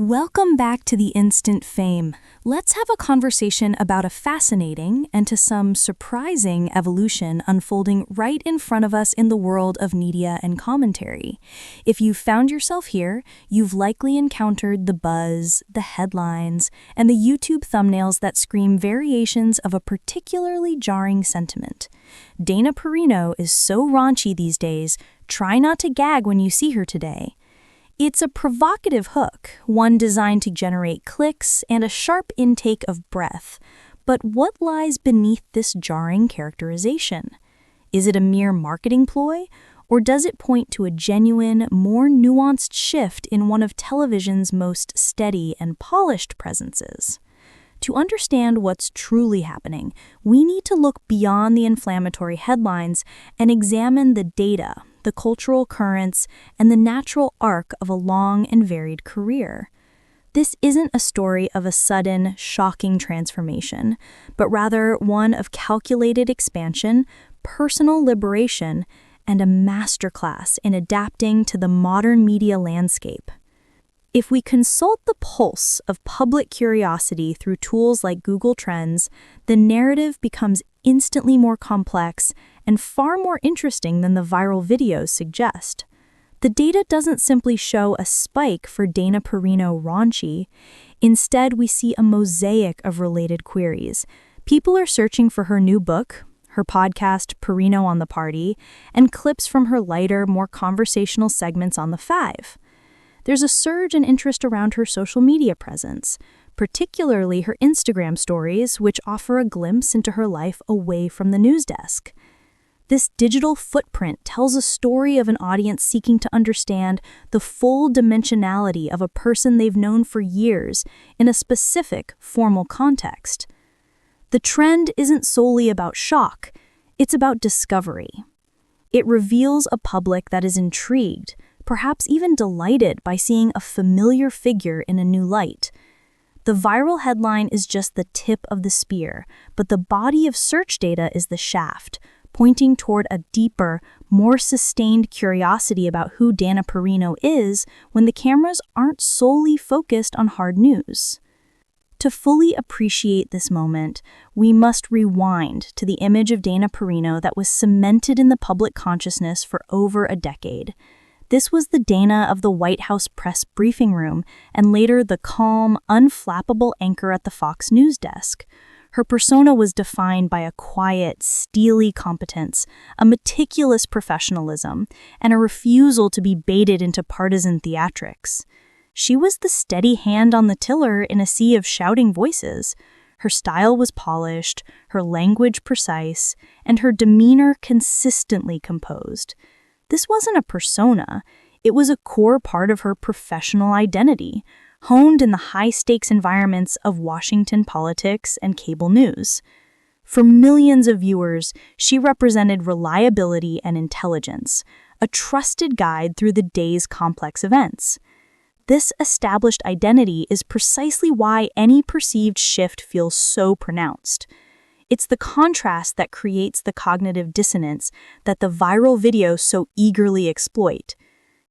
Welcome back to the Instant Fame. Let's have a conversation about a fascinating and to some surprising evolution unfolding right in front of us in the world of media and commentary. If you've found yourself here, you've likely encountered the buzz, the headlines, and the YouTube thumbnails that scream variations of a particularly jarring sentiment. Dana Perino is so raunchy these days, try not to gag when you see her today. It's a provocative hook, one designed to generate clicks and a sharp intake of breath. But what lies beneath this jarring characterization? Is it a mere marketing ploy, or does it point to a genuine, more nuanced shift in one of television's most steady and polished presences? To understand what's truly happening, we need to look beyond the inflammatory headlines and examine the data, the cultural currents, and the natural arc of a long and varied career. This isn't a story of a sudden, shocking transformation, but rather one of calculated expansion, personal liberation, and a masterclass in adapting to the modern media landscape. If we consult the pulse of public curiosity through tools like Google Trends, the narrative becomes instantly more complex and far more interesting than the viral videos suggest. The data doesn't simply show a spike for Dana Perino raunchy. Instead, we see a mosaic of related queries. People are searching for her new book, her podcast Perino on the Party, and clips from her lighter, more conversational segments on The Five. There's a surge in interest around her social media presence, particularly her Instagram stories, which offer a glimpse into her life away from the news desk. This digital footprint tells a story of an audience seeking to understand the full dimensionality of a person they've known for years in a specific, formal context. The trend isn't solely about shock, it's about discovery. It reveals a public that is intrigued, perhaps even delighted by seeing a familiar figure in a new light. The viral headline is just the tip of the spear, but the body of search data is the shaft, pointing toward a deeper, more sustained curiosity about who Dana Perino is when the cameras aren't solely focused on hard news. To fully appreciate this moment, we must rewind to the image of Dana Perino that was cemented in the public consciousness for over a decade. This was the Dana of the White House press briefing room and later the calm, unflappable anchor at the Fox News desk. Her persona was defined by a quiet, steely competence, a meticulous professionalism, and a refusal to be baited into partisan theatrics. She was the steady hand on the tiller in a sea of shouting voices. Her style was polished, her language precise, and her demeanor consistently composed. This wasn't a persona, it was a core part of her professional identity, honed in the high-stakes environments of Washington politics and cable news. For millions of viewers, she represented reliability and intelligence, a trusted guide through the day's complex events. This established identity is precisely why any perceived shift feels so pronounced. It's the contrast that creates the cognitive dissonance that the viral videos so eagerly exploit.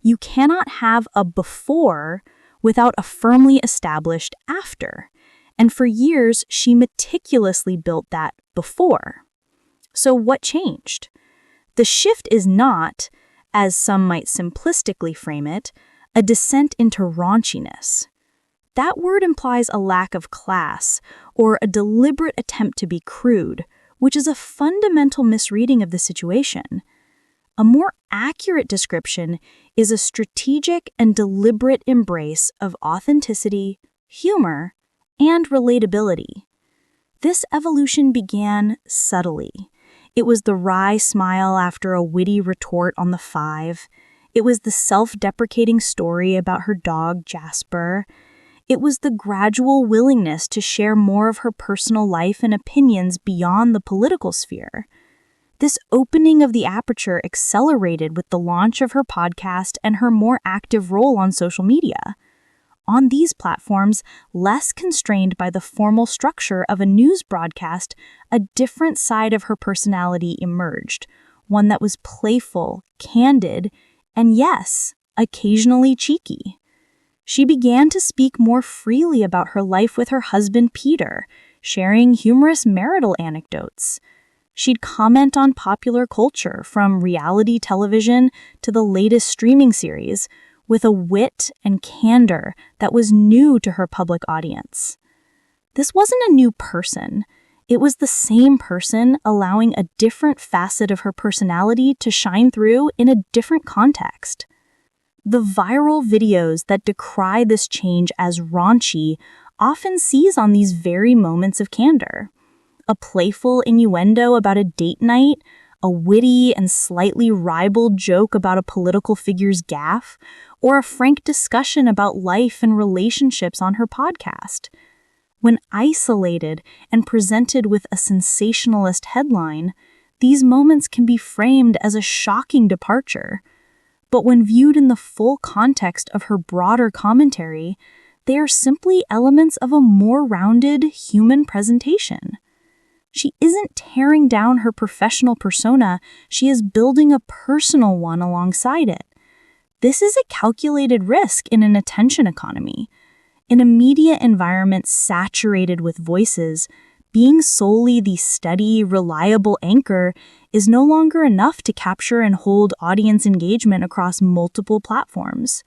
You cannot have a before without a firmly established after. And for years, she meticulously built that before. So what changed? The shift is not, as some might simplistically frame it, a descent into raunchiness. That word implies a lack of class or a deliberate attempt to be crude, which is a fundamental misreading of the situation. A more accurate description is a strategic and deliberate embrace of authenticity, humor, and relatability. This evolution began subtly. It was the wry smile after a witty retort on The Five. It was the self-deprecating story about her dog, Jasper. It was the gradual willingness to share more of her personal life and opinions beyond the political sphere. This opening of the aperture accelerated with the launch of her podcast and her more active role on social media. On these platforms, less constrained by the formal structure of a news broadcast, a different side of her personality emerged, one that was playful, candid, and yes, occasionally cheeky. She began to speak more freely about her life with her husband Peter, sharing humorous marital anecdotes. She'd comment on popular culture, from reality television to the latest streaming series, with a wit and candor that was new to her public audience. This wasn't a new person. It was the same person allowing a different facet of her personality to shine through in a different context. The viral videos that decry this change as raunchy often seize on these very moments of candor. A playful innuendo about a date night, a witty and slightly ribald joke about a political figure's gaffe, or a frank discussion about life and relationships on her podcast. When isolated and presented with a sensationalist headline, these moments can be framed as a shocking departure. But when viewed in the full context of her broader commentary, they are simply elements of a more rounded human presentation. She isn't tearing down her professional persona, she is building a personal one alongside it. This is a calculated risk in an attention economy. In a media environment saturated with voices, being solely the steady, reliable anchor is no longer enough to capture and hold audience engagement across multiple platforms.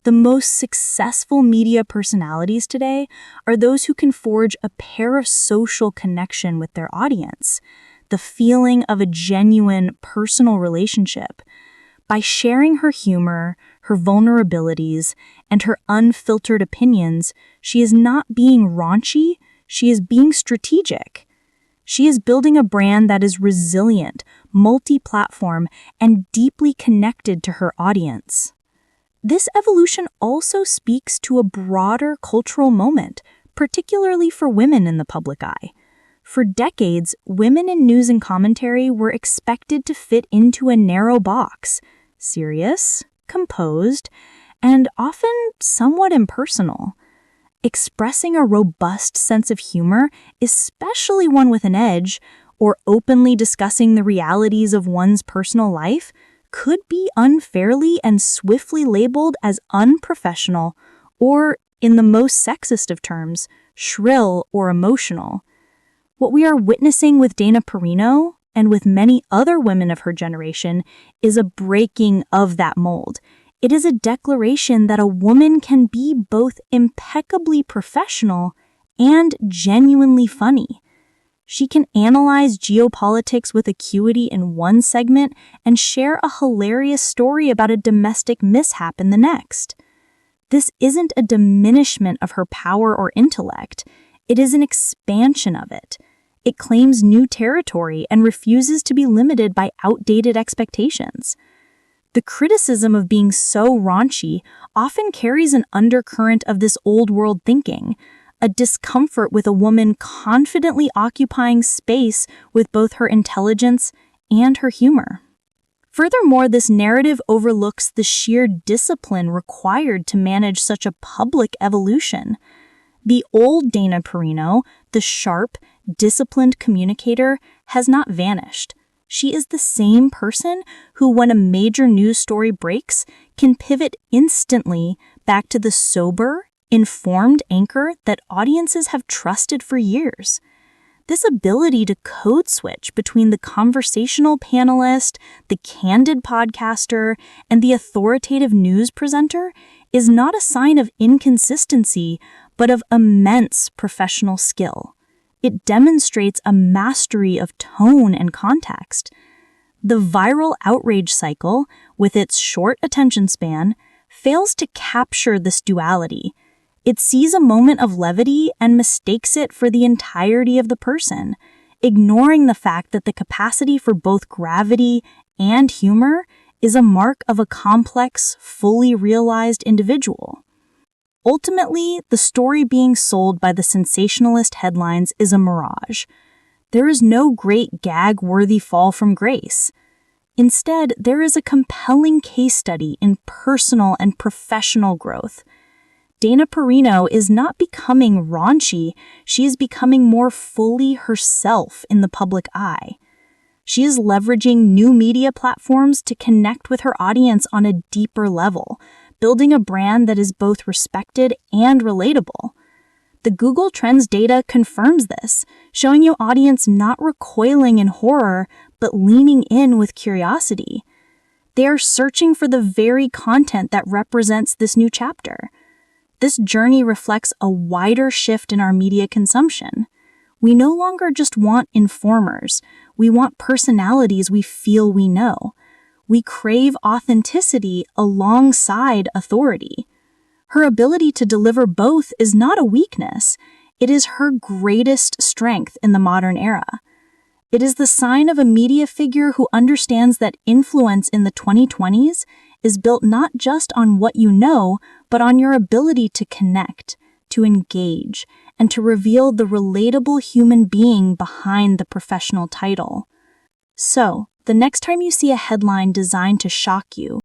The most successful media personalities today are those who can forge a parasocial connection with their audience, the feeling of a genuine personal relationship. By sharing her humor, her vulnerabilities, and her unfiltered opinions, she is not being raunchy, she is being strategic. She is building a brand that is resilient, multi-platform, and deeply connected to her audience. This evolution also speaks to a broader cultural moment, particularly for women in the public eye. For decades, women in news and commentary were expected to fit into a narrow box, serious, composed, and often somewhat impersonal. Expressing a robust sense of humor, especially one with an edge, or openly discussing the realities of one's personal life, could be unfairly and swiftly labeled as unprofessional, or, in the most sexist of terms, shrill or emotional. What we are witnessing with Dana Perino, and with many other women of her generation, is a breaking of that mold. It is a declaration that a woman can be both impeccably professional and genuinely funny. She can analyze geopolitics with acuity in one segment and share a hilarious story about a domestic mishap in the next. This isn't a diminishment of her power or intellect. It is an expansion of it. It claims new territory and refuses to be limited by outdated expectations. The criticism of being so raunchy often carries an undercurrent of this old-world thinking, a discomfort with a woman confidently occupying space with both her intelligence and her humor. Furthermore, this narrative overlooks the sheer discipline required to manage such a public evolution. The old Dana Perino, the sharp, disciplined communicator, has not vanished. She is the same person who, when a major news story breaks, can pivot instantly back to the sober, informed anchor that audiences have trusted for years. This ability to code switch between the conversational panelist, the candid podcaster, and the authoritative news presenter is not a sign of inconsistency, but of immense professional skill. It demonstrates a mastery of tone and context. The viral outrage cycle, with its short attention span, fails to capture this duality. It sees a moment of levity and mistakes it for the entirety of the person, ignoring the fact that the capacity for both gravity and humor is a mark of a complex, fully realized individual. Ultimately, the story being sold by the sensationalist headlines is a mirage. There is no great gag-worthy fall from grace. Instead, there is a compelling case study in personal and professional growth. Dana Perino is not becoming raunchy, she is becoming more fully herself in the public eye. She is leveraging new media platforms to connect with her audience on a deeper level, building a brand that is both respected and relatable. The Google Trends data confirms this, showing your audience not recoiling in horror, but leaning in with curiosity. They are searching for the very content that represents this new chapter. This journey reflects a wider shift in our media consumption. We no longer just want informers, we want personalities we feel we know. We crave authenticity alongside authority. Her ability to deliver both is not a weakness, it is her greatest strength in the modern era. It is the sign of a media figure who understands that influence in the 2020s is built not just on what you know, but on your ability to connect, to engage, and to reveal the relatable human being behind the professional title. So, the next time you see a headline designed to shock you,